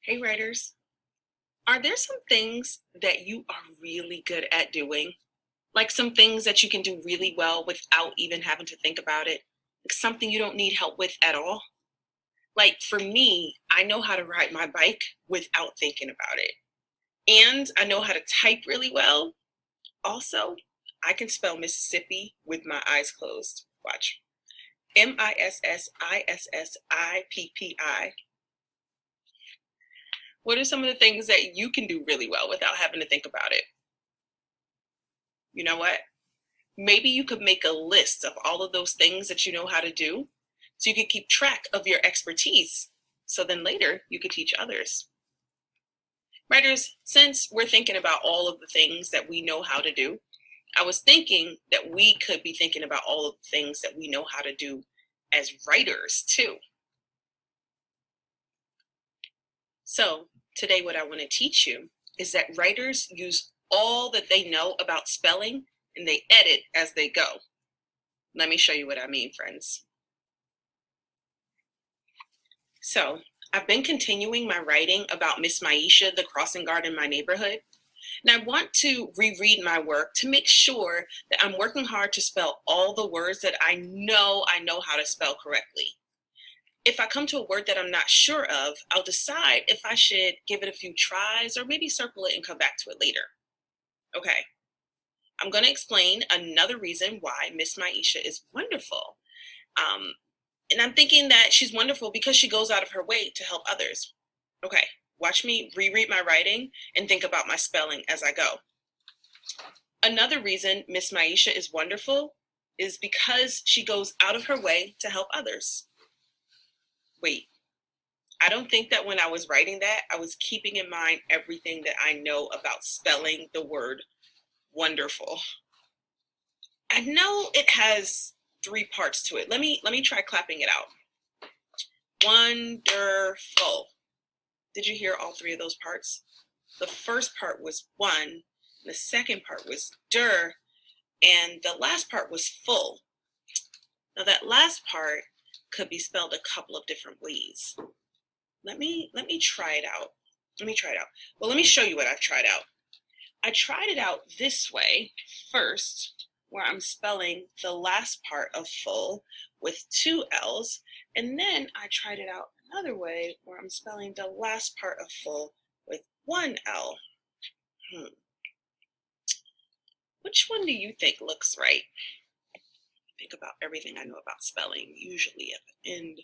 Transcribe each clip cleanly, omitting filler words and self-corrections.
Hey, writers. Are there some things that you are really good at doing? Like some things that you can do really well without even having to think about it? Like something you don't need help with at all? Like for me, I know how to ride my bike without thinking about it. And I know how to type really well. Also, I can spell Mississippi with my eyes closed. Watch. Mississippi. What are some of the things that you can do really well without having to think about it? You know what? Maybe you could make a list of all of those things that you know how to do so you could keep track of your expertise. So then later you could teach others. Writers, since we're thinking about all of the things that we know how to do, I was thinking that we could be thinking about all of the things that we know how to do as writers too. So today, what I want to teach you is that writers use all that they know about spelling and they edit as they go. Let me show you what I mean, friends. So I've been continuing my writing about Miss Maisha, the crossing guard in my neighborhood. And I want to reread my work to make sure that I'm working hard to spell all the words that I know how to spell correctly. If I come to a word that I'm not sure of, I'll decide if I should give it a few tries or maybe circle it and come back to it later. Okay, I'm going to explain another reason why Miss Maisha is wonderful. Um, and I'm thinking that she's wonderful because she goes out of her way to help others. Okay, watch me reread my writing and think about my spelling as I go. Another reason Miss Maisha is wonderful is because she goes out of her way to help others. Wait, I don't think that when I was writing that, I was keeping in mind everything that I know about spelling the word wonderful. I know it has three parts to it. Let me try clapping it out. Wonderful. Did you hear all three of those parts? The first part was one, the second part was der, and the last part was full. Now that last part could be spelled a couple of different ways. Let me try it out. Well, let me show you what I've tried out. I tried it out this way first, where I'm spelling the last part of full with two L's, and then I tried it out another way where I'm spelling the last part of full with one L. Which one do you think looks right? Think about everything I know about spelling. Usually at the end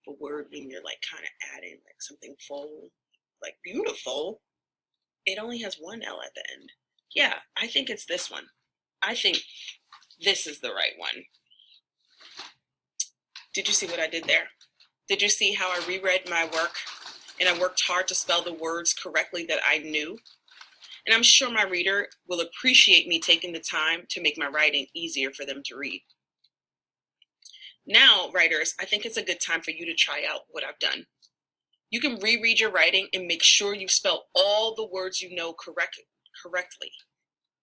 of a word, when you're like kind of adding like something full, like beautiful, it only has one L at the end. Yeah, I think it's this one. I think this is the right one. Did you see what I did there? Did you see how I reread my work and I worked hard to spell the words correctly that I knew? And I'm sure my reader will appreciate me taking the time to make my writing easier for them to read. Now, writers, I think it's a good time for you to try out what I've done. You can reread your writing and make sure you spell all the words you know correctly.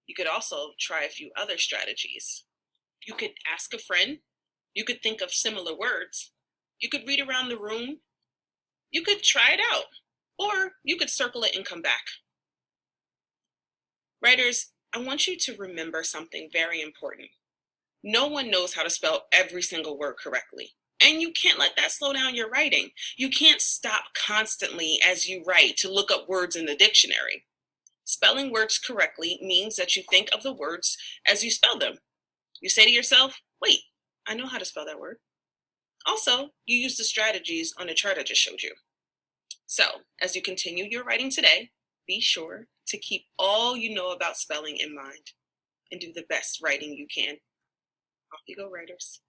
You could also try a few other strategies. You could ask a friend. You could think of similar words. You could read around the room. You could try it out. Or you could circle it and come back. Writers, I want you to remember something very important. No one knows how to spell every single word correctly. And you can't let that slow down your writing. You can't stop constantly as you write to look up words in the dictionary. Spelling words correctly means that you think of the words as you spell them. You say to yourself, wait, I know how to spell that word. Also, you use the strategies on the chart I just showed you. So, as you continue your writing today, be sure to keep all you know about spelling in mind and do the best writing you can. Off you go, writers.